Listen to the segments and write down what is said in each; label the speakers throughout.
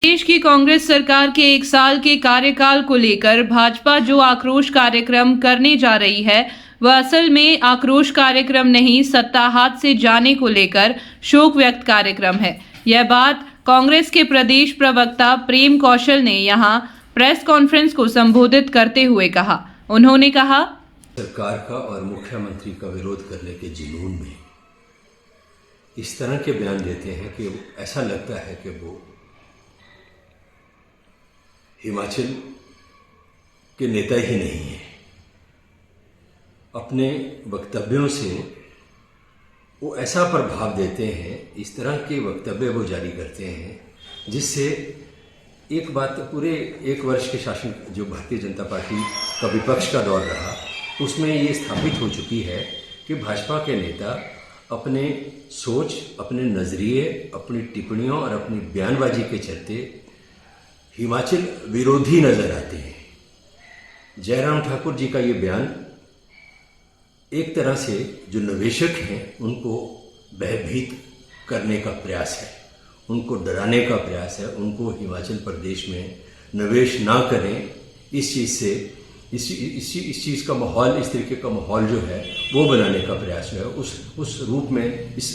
Speaker 1: देश की कांग्रेस सरकार के 1 साल के कार्यकाल को लेकर भाजपा जो आक्रोश कार्यक्रम करने जा रही है वह असल में आक्रोश कार्यक्रम नहीं, सत्ता हाथ से जाने को लेकर शोक व्यक्त कार्यक्रम है। यह बात कांग्रेस के प्रदेश प्रवक्ता प्रेम कौशल ने यहां प्रेस कॉन्फ्रेंस को संबोधित करते हुए कहा। उन्होंने कहा,
Speaker 2: सरकार का और मुख्यमंत्री का विरोध करने के जुनून में इस तरह के बयान देते हैं कि ऐसा लगता है कि वो हिमाचल के नेता ही नहीं है। अपने वक्तव्यों से वो ऐसा प्रभाव देते हैं, इस तरह के वक्तव्य वो जारी करते हैं जिससे एक बात, पूरे 1 वर्ष के शासन जो भारतीय जनता पार्टी का विपक्ष का दौर रहा उसमें ये स्थापित हो चुकी है कि भाजपा के नेता अपने सोच, अपने नज़रिए, अपनी टिप्पणियों और अपनी बयानबाजी के चलते हिमाचल विरोधी नजर आते हैं। जयराम ठाकुर जी का ये बयान एक तरह से जो निवेशक हैं उनको भयभीत करने का प्रयास है, उनको डराने का प्रयास है, उनको हिमाचल प्रदेश में निवेश ना करें इस चीज़ से, इस चीज़ का माहौल, इस तरीके का माहौल जो है वो बनाने का प्रयास जो है उस रूप में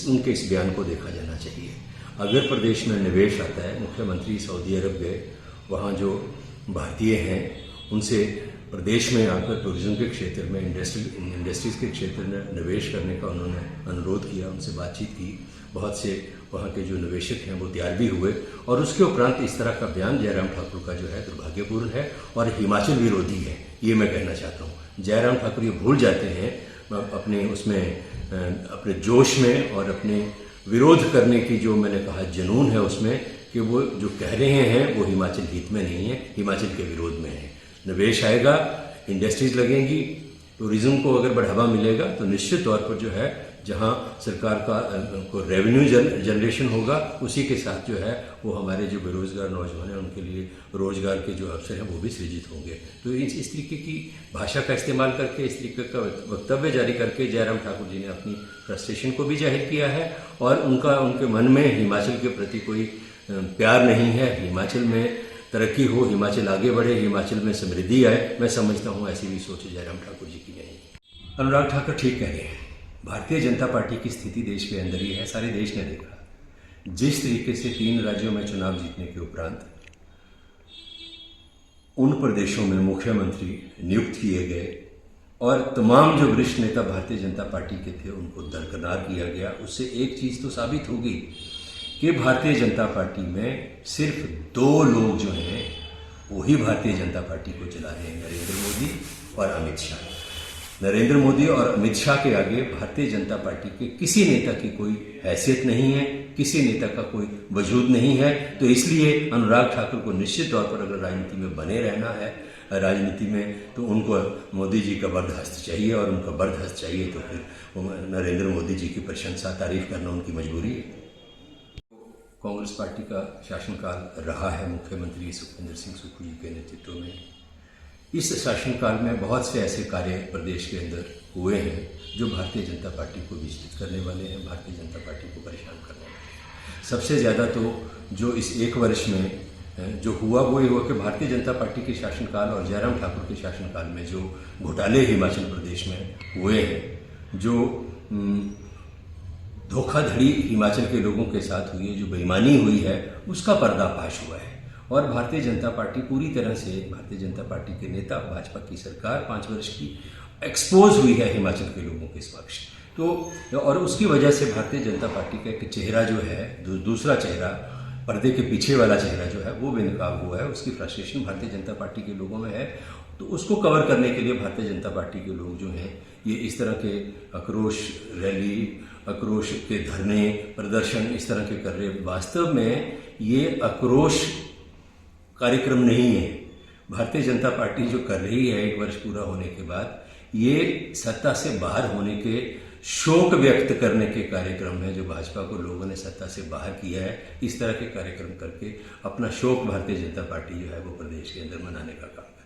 Speaker 2: उनके इस बयान को देखा जाना चाहिए। अगर प्रदेश में निवेश आता है, मुख्यमंत्री सऊदी अरब गए, वहाँ जो भारतीय हैं उनसे प्रदेश में आकर टूरिज्म के क्षेत्र में, इंडस्ट्रीज़ के क्षेत्र में निवेश करने का उन्होंने अनुरोध किया, उनसे बातचीत की। बहुत से वहाँ के जो निवेशक हैं वो तैयार भी हुए और उसके उपरांत इस तरह का बयान जयराम ठाकुर का जो है दुर्भाग्यपूर्ण है और हिमाचल विरोधी है, ये मैं कहना चाहता हूँ। जयराम ठाकुर ये भूल जाते हैं अपने उसमें, अपने जोश में और अपने विरोध करने की जो मैंने कहा जुनून है उसमें, कि वो जो कह रहे हैं वो हिमाचल हित में नहीं है, हिमाचल के विरोध में है। निवेश आएगा, इंडस्ट्रीज लगेंगी, टूरिज्म को अगर बढ़ावा मिलेगा तो निश्चित तौर पर जो है जहां सरकार का को रेवेन्यू जनरेशन होगा, उसी के साथ जो है वो हमारे जो बेरोजगार नौजवान हैं उनके लिए रोजगार के जो अवसर हैं वो भी सृजित होंगे। तो इस तरीके की भाषा का इस्तेमाल करके, इस तरीके का वक्तव्य जारी करके जयराम ठाकुर जी ने अपनी फ्रस्ट्रेशन को भी जाहिर किया है और उनके मन में हिमाचल के प्रति कोई प्यार नहीं है। हिमाचल में तरक्की हो, हिमाचल आगे बढ़े, हिमाचल में समृद्धि आए, मैं समझता हूँ ऐसी भी सोच जयराम ठाकुर जी की नहीं। अनुराग ठाकुर ठीक कह रहे हैं, भारतीय जनता पार्टी की स्थिति देश के अंदर ही है, सारे देश ने देखा। जिस तरीके से 3 राज्यों में चुनाव जीतने के उपरांत उन प्रदेशों में मुख्यमंत्री नियुक्त किए गए और तमाम जो वरिष्ठ नेता भारतीय जनता पार्टी के थे उनको दरकिनार किया गया, उससे एक चीज तो साबित होगी कि भारतीय जनता पार्टी में सिर्फ 2 लोग जो हैं वही भारतीय जनता पार्टी को चला रहे हैं, नरेंद्र मोदी और अमित शाह। नरेंद्र मोदी और अमित शाह के आगे भारतीय जनता पार्टी के किसी नेता की कोई हैसियत नहीं है, किसी नेता का कोई वजूद नहीं है। तो इसलिए अनुराग ठाकुर को निश्चित तौर पर अगर राजनीति में बने रहना है, राजनीति में, तो उनको मोदी जी का बर्दहस्त चाहिए और उनका बर्दहस्त चाहिए तो फिर नरेंद्र मोदी जी की प्रशंसा, तारीफ करना उनकी मजबूरी है। कांग्रेस पार्टी का शासनकाल रहा है मुख्यमंत्री सुखविंदर सिंह सुक्खू जी के नेतृत्व में। इस शासनकाल में बहुत से ऐसे कार्य प्रदेश के अंदर हुए हैं जो भारतीय जनता पार्टी को विचलित करने वाले हैं, भारतीय जनता पार्टी को परेशान करने वाले हैं। सबसे ज़्यादा तो जो इस 1 वर्ष में जो हुआ वो ये हुआ कि भारतीय जनता पार्टी के शासनकाल और जयराम ठाकुर के शासनकाल में जो घोटाले हिमाचल प्रदेश में हुए हैं, जो धोखाधड़ी हिमाचल के लोगों के साथ हुई है, जो बेईमानी हुई है, उसका पर्दाफाश हुआ है और भारतीय जनता पार्टी पूरी तरह से, भारतीय जनता पार्टी के नेता, भाजपा की सरकार 5 वर्ष की एक्सपोज हुई है हिमाचल के लोगों के समक्ष। तो और उसकी वजह से भारतीय जनता पार्टी का एक चेहरा जो है, दूसरा चेहरा, पर्दे के पीछे वाला चेहरा जो है वो बेनकाब हुआ है। उसकी फ्रस्ट्रेशन भारतीय जनता पार्टी के लोगों में है, तो उसको कवर करने के लिए भारतीय जनता पार्टी के लोग जो हैं ये इस तरह के आक्रोश रैली, आक्रोश के धरने, प्रदर्शन इस तरह के कर रहे हैं। वास्तव में ये आक्रोश कार्यक्रम नहीं है। भारतीय जनता पार्टी जो कर रही है 1 वर्ष पूरा होने के बाद, ये सत्ता से बाहर होने के शोक व्यक्त करने के कार्यक्रम है, जो भाजपा को लोगों ने सत्ता से बाहर किया है। इस तरह के कार्यक्रम करके अपना शोक भारतीय जनता पार्टी जो है वो प्रदेश के अंदर मनाने का काम कर रही है।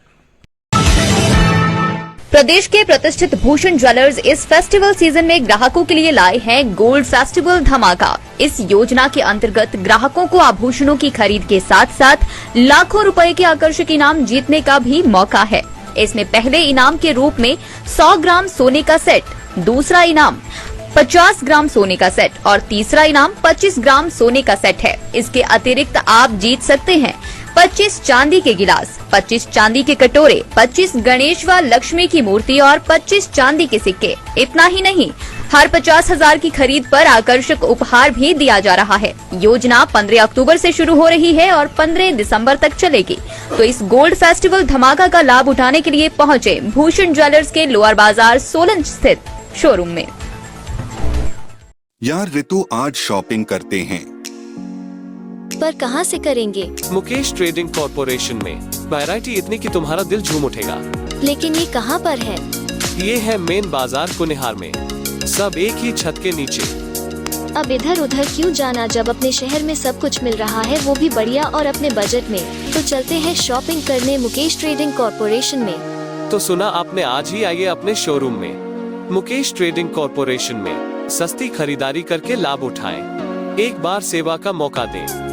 Speaker 3: प्रदेश के प्रतिष्ठित भूषण ज्वेलर्स इस फेस्टिवल सीजन में ग्राहकों के लिए लाए हैं गोल्ड फेस्टिवल धमाका। इस योजना के अंतर्गत ग्राहकों को आभूषणों की खरीद के साथ साथ लाखों रुपए के आकर्षक इनाम जीतने का भी मौका है। इसमें पहले इनाम के रूप में 100 ग्राम सोने का सेट, दूसरा इनाम 50 ग्राम सोने का सेट और तीसरा इनाम 25 ग्राम सोने का सेट है। इसके अतिरिक्त आप जीत सकते हैं 25 चांदी के गिलास, 25 चांदी के कटोरे, 25 गणेश व लक्ष्मी की मूर्ति और 25 चांदी के सिक्के। इतना ही नहीं, हर 50,000 की खरीद पर आकर्षक उपहार भी दिया जा रहा है। योजना 15 अक्टूबर से शुरू हो रही है और 15 दिसंबर तक चलेगी। तो इस गोल्ड फेस्टिवल धमाका का लाभ उठाने के लिए पहुंचे भूषण ज्वेलर्स के लोअर बाजार सोलन स्थित शोरूम में।
Speaker 4: यार ऋतु, आज शॉपिंग करते हैं,
Speaker 5: पर कहाँ से करेंगे?
Speaker 6: मुकेश ट्रेडिंग कॉर्पोरेशन में वैरायटी इतनी कि तुम्हारा दिल झूम उठेगा।
Speaker 5: लेकिन ये कहाँ पर है?
Speaker 6: ये है मेन बाजार कुनिहार में, सब एक ही छत के नीचे।
Speaker 5: अब इधर उधर क्यों जाना जब अपने शहर में सब कुछ मिल रहा है, वो भी बढ़िया और अपने बजट में। तो चलते हैं शॉपिंग करने मुकेश ट्रेडिंग कॉर्पोरेशन में।
Speaker 6: तो सुना आपने, आज ही आइए अपने शोरूम में। मुकेश ट्रेडिंग कॉर्पोरेशन में सस्ती खरीदारी करके लाभ उठाएं। एक बार सेवा का मौका दें।